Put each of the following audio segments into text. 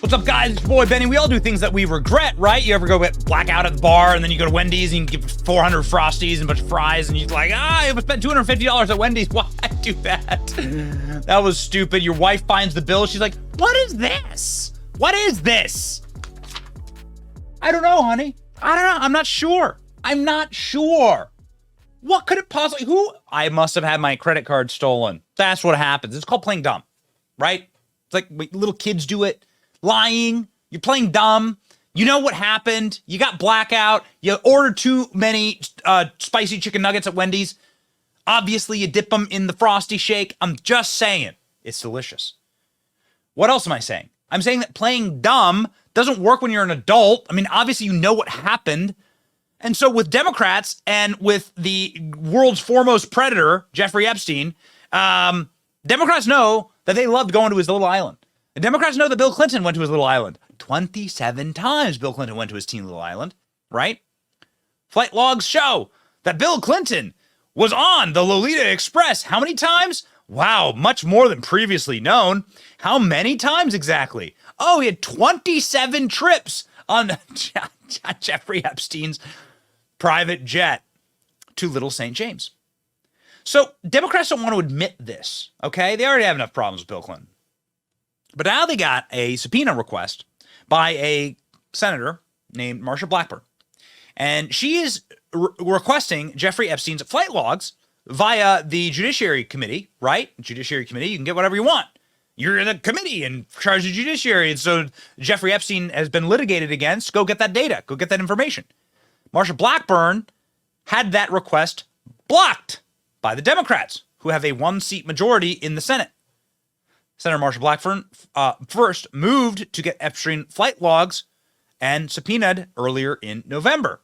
What's up, guys? It's your boy Benny. We all do things that we regret, right? You ever go get blackout at the bar and then you go to Wendy's and you give 400 Frosties and a bunch of fries and you're like, I spent $250 at Wendy's. Why do that? That was stupid. Your wife finds the bill. She's like, what is this? What is this? I don't know, honey. I don't know. I'm not sure. What could it possibly, I must have had my credit card stolen. That's what happens. It's called playing dumb, right? It's like little kids do it. Lying, you're playing dumb. You know what happened. You got blackout. You ordered too many spicy chicken nuggets at Wendy's. Obviously, you dip them in the Frosty Shake. I'm just saying, it's delicious. What else am I saying? I'm saying that playing dumb doesn't work when you're an adult. I mean, obviously, you know what happened. And so with Democrats and with the world's foremost predator, Jeffrey Epstein, Democrats know that they loved going to his little island. The Democrats know that Bill Clinton went to his little island. 27 times Bill Clinton went to his teeny little island, right? Flight logs show that Bill Clinton was on the Lolita Express. How many times? Wow, much more than previously known. How many times exactly? Oh, he had 27 trips on Jeffrey Epstein's private jet to Little St. James. So Democrats don't want to admit this, okay? They already have enough problems with Bill Clinton. But now they got a subpoena request by a senator named Marsha Blackburn. And she is requesting Jeffrey Epstein's flight logs via the Judiciary Committee, right? Judiciary Committee, you can get whatever you want. You're in the committee in charge of Judiciary. And so Jeffrey Epstein has been litigated against. Go get that data. Go get that information. Marsha Blackburn had that request blocked by the Democrats, who have a one-seat majority in the Senate. Senator Marsha Blackburn first moved to get Epstein flight logs and subpoenaed earlier in November.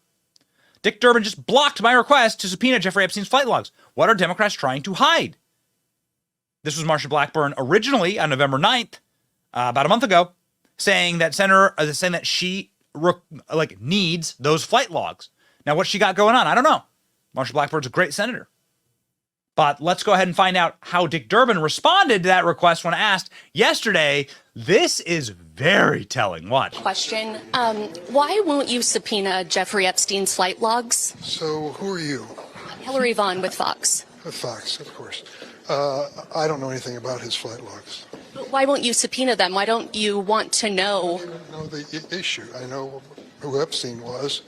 Dick Durbin just blocked my request to subpoena Jeffrey Epstein's flight logs. What are Democrats trying to hide? This was Marsha Blackburn originally on November 9th, about a month ago, saying that she needs those flight logs. Now, what's she got going on? I don't know. Marsha Blackburn's a great senator. But let's go ahead and find out how Dick Durbin responded to that request when asked yesterday. This is very telling. Watch. Question. Why won't you subpoena Jeffrey Epstein's flight logs? So who are you? Hillary Vaughn with Fox. With Fox, of course. I don't know anything about his flight logs. But why won't you subpoena them? Why don't you want to know? I don't know the issue. I know who Epstein was,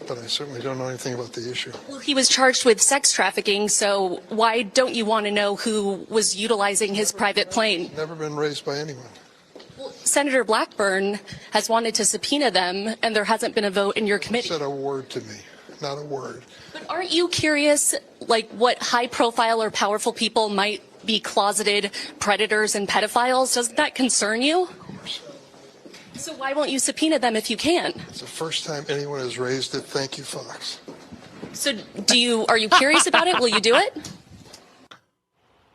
but I certainly don't know anything about the issue. Well, he was charged with sex trafficking, so why don't you want to know who was utilizing his private plane? Never been raised by anyone. Well, Senator Blackburn has wanted to subpoena them, and there hasn't been a vote in your committee. Said a word to me, not a word. But aren't you curious, what high-profile or powerful people might be closeted predators and pedophiles? Doesn't that concern you? Of course. So why won't you subpoena them if you can? It's the first time anyone has raised it. Thank you, Fox. So are you curious about it? Will you do it?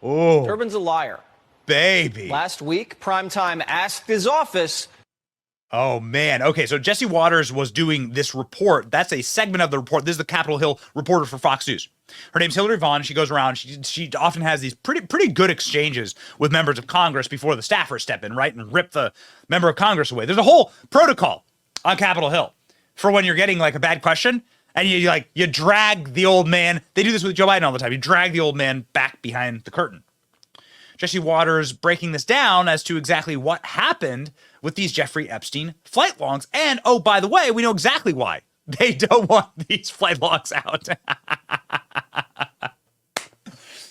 Oh, Durbin's a liar. baby. Last week, Primetime asked his office. Oh, man. Okay, so Jesse Waters was doing this report. That's a segment of the report. This is the Capitol Hill reporter for Fox News. Her name's Hillary Vaughn. She goes around. She often has these pretty good exchanges with members of Congress before the staffers step in, right, and rip the member of Congress away. There's a whole protocol on Capitol Hill for when you're getting a bad question and you drag the old man. They do this with Joe Biden all the time. You drag the old man back behind the curtain. Jesse Waters breaking this down as to exactly what happened with these Jeffrey Epstein flight logs. And, oh, by the way, we know exactly why they don't want these flight logs out.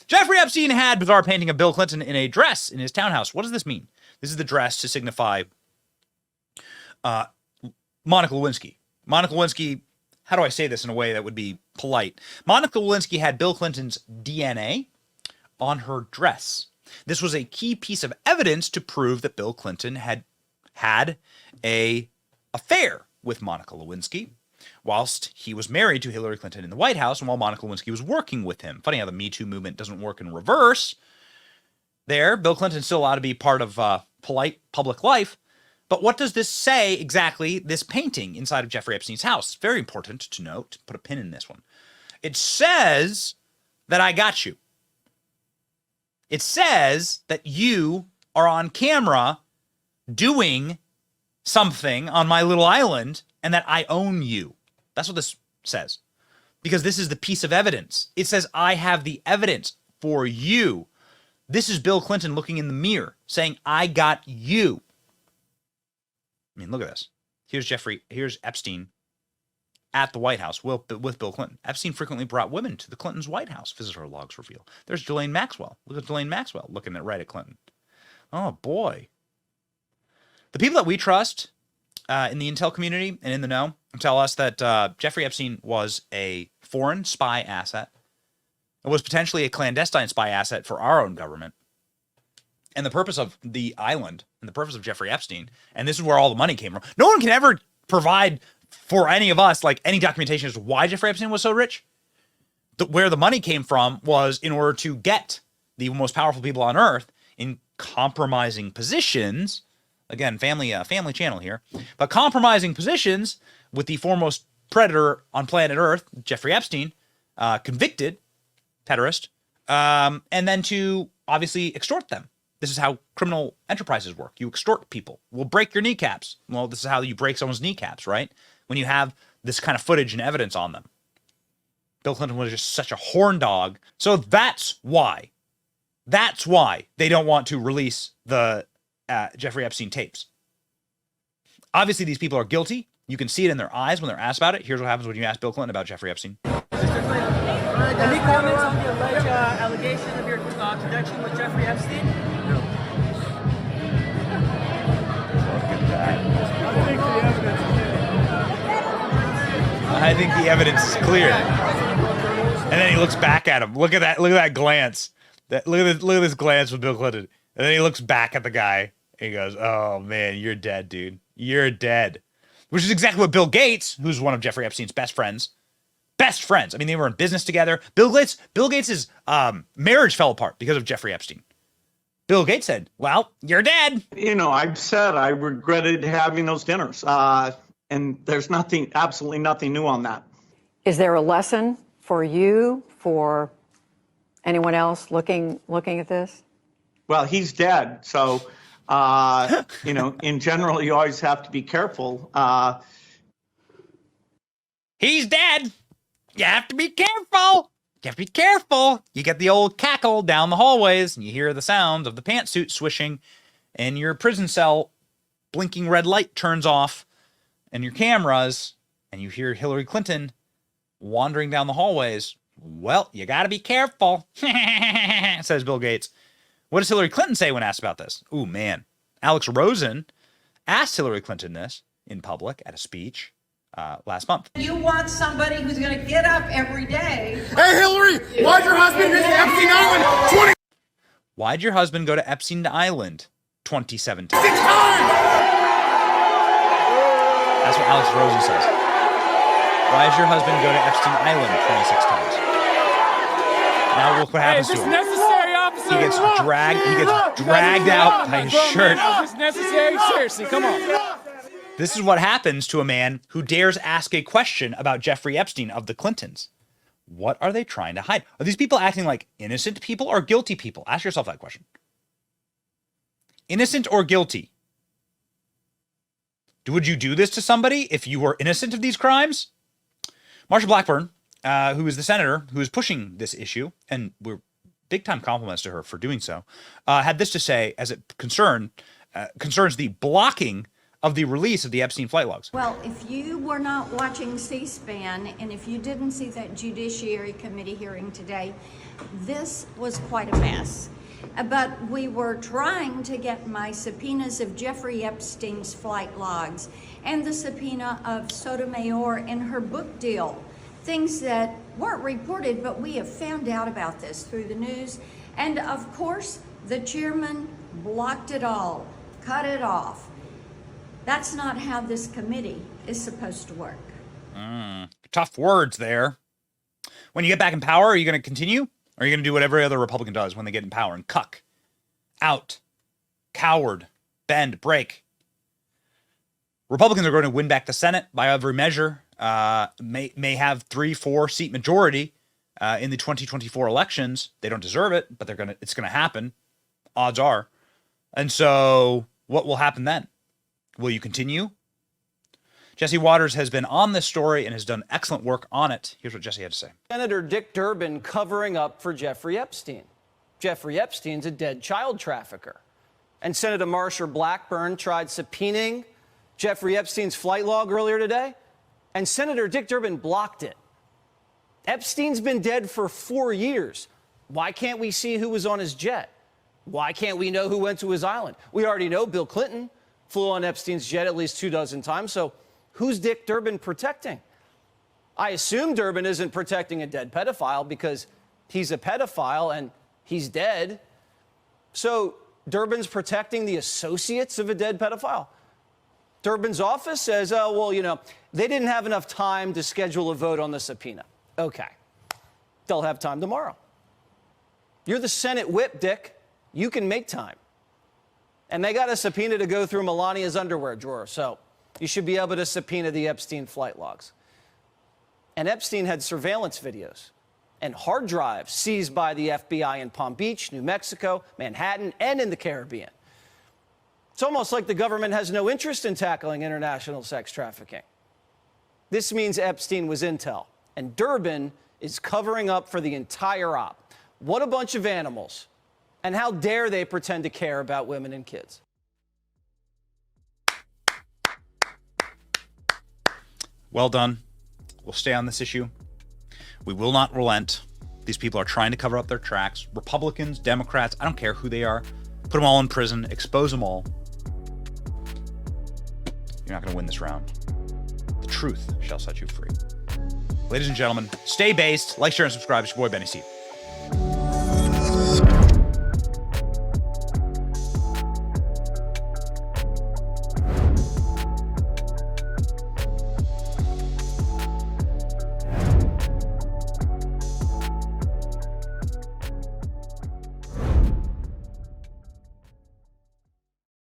Jeffrey Epstein had bizarre painting of Bill Clinton in a dress in his townhouse. What does this mean? This is the dress to signify Monica Lewinsky. Monica Lewinsky, how do I say this in a way that would be polite? Monica Lewinsky had Bill Clinton's DNA on her dress. This was a key piece of evidence to prove that Bill Clinton had an affair with Monica Lewinsky whilst he was married to Hillary Clinton in the White House and while Monica Lewinsky was working with him. Funny how the Me Too movement doesn't work in reverse. There, Bill Clinton's still allowed to be part of polite public life. But what does this say exactly, this painting inside of Jeffrey Epstein's house? It's very important to note, put a pin in this one. It says that I got you. It says that you are on camera doing something on my little island and that I own you. That's what this says. Because this is the piece of evidence. It says, I have the evidence for you. This is Bill Clinton looking in the mirror saying, I got you. I mean, look at this. Here's Epstein at the White House with Bill Clinton. Epstein frequently brought women to the Clintons' White House, visitor logs reveal. There's Ghislaine Maxwell. Look at Ghislaine Maxwell looking right at Clinton. Oh, boy. The people that we trust in the intel community and in the know tell us that Jeffrey Epstein was a foreign spy asset. It was potentially a clandestine spy asset for our own government. And the purpose of the island and the purpose of Jeffrey Epstein, and this is where all the money came from. No one can ever provide for any of us like any documentation as to why Jeffrey Epstein was so rich. Where the money came from was in order to get the most powerful people on earth in compromising positions. Again, family channel here, but compromising positions with the foremost predator on planet Earth, Jeffrey Epstein, convicted pederast, and then to obviously extort them. This is how criminal enterprises work. You extort people. We'll break your kneecaps. Well, this is how you break someone's kneecaps, right? When you have this kind of footage and evidence on them. Bill Clinton was just such a horn dog. So that's why they don't want to release the Jeffrey Epstein tapes. Obviously, these people are guilty. You can see it in their eyes when they're asked about it. Here's what happens when you ask Bill Clinton about Jeffrey Epstein. Any comments on the alleged allegation of your connection with Jeffrey Epstein? No. I think the evidence is clear. And then he looks back at him. Look at that glance. Look at this glance with Bill Clinton. And then he looks back at the guy. And he goes, "Oh man, you're dead, dude. You're dead." Which is exactly what Bill Gates, who's one of Jeffrey Epstein's best friends. I mean, they were in business together. Bill Gates' marriage fell apart because of Jeffrey Epstein. Bill Gates said, "Well, you're dead." You know, I've said I regretted having those dinners, and there's absolutely nothing new on that. Is there a lesson for you, for anyone else looking at this? Well, he's dead, so you know, in general, you always have to be careful. He's dead. You have to be careful. You have to be careful. You get the old cackle down the hallways, and you hear the sound of the pantsuit swishing, and your prison cell blinking red light turns off, and your cameras, and you hear Hillary Clinton wandering down the hallways. Well, you got to be careful, says Bill Gates. What does Hillary Clinton say when asked about this? Ooh, man. Alex Rosen asked Hillary Clinton this in public at a speech last month. You want somebody who's going to get up every day. Hey, Hillary, why'd your husband visit Epstein Island Why'd your husband go to Epstein Island 2017? 26 times? That's what Alex Rosen says. Why does your husband go to Epstein Island 26 times? Now look what happens to him. Necessary, officer. He gets dragged out by his shirt. It's necessary. Seriously, come on. This is what happens to a man who dares ask a question about Jeffrey Epstein of the Clintons. What are they trying to hide? Are these people acting like innocent people or guilty people? Ask yourself that question. Innocent or guilty? Would you do this to somebody if you were innocent of these crimes? Marsha Blackburn, who is the senator who is pushing this issue, and we're big-time compliments to her for doing so, had this to say as it concerns the blocking of the release of the Epstein flight logs. Well, if you were not watching C-SPAN and if you didn't see that Judiciary Committee hearing today, this was quite a mess. But we were trying to get my subpoenas of Jeffrey Epstein's flight logs and the subpoena of Sotomayor and her book deal. Things that weren't reported, but we have found out about this through the news. And of course, the chairman blocked it all, cut it off. That's not how this committee is supposed to work. Tough words there. When you get back in power, are you going to continue? Or are you going to do what every other Republican does when they get in power and cuck, out, coward, bend, break? Republicans are going to win back the Senate by every measure, may have 3-4 seat majority in the 2024 elections. They don't deserve it, but it's going to happen. Odds are. And so what will happen then? Will you continue? Jesse Waters has been on this story and has done excellent work on it. Here's what Jesse had to say. Senator Dick Durbin covering up for Jeffrey Epstein. Jeffrey Epstein's a dead child trafficker. And Senator Marsha Blackburn tried subpoenaing Jeffrey Epstein's flight log earlier today, and Senator Dick Durbin blocked it. Epstein's been dead for 4 years. Why can't we see who was on his jet? Why can't we know who went to his island? We already know Bill Clinton flew on Epstein's jet at least 24 times, so who's Dick Durbin protecting? I assume Durbin isn't protecting a dead pedophile because he's a pedophile and he's dead. So Durbin's protecting the associates of a dead pedophile. Durbin's office says, oh, well, you know, they didn't have enough time to schedule a vote on the subpoena. Okay. They'll have time tomorrow. You're the Senate whip, Dick. You can make time. And they got a subpoena to go through Melania's underwear drawer, so you should be able to subpoena the Epstein flight logs. And Epstein had surveillance videos and hard drives seized by the FBI in Palm Beach, New Mexico, Manhattan, and in the Caribbean. It's almost like the government has no interest in tackling international sex trafficking. This means Epstein was intel, and Durbin is covering up for the entire op. What a bunch of animals. And how dare they pretend to care about women and kids? Well done. We'll stay on this issue. We will not relent. These people are trying to cover up their tracks. Republicans, Democrats, I don't care who they are. Put them all in prison. Expose them all. You're not going to win this round. The truth shall set you free. Ladies and gentlemen, stay based. Like, share, and subscribe. It's your boy, Benny C.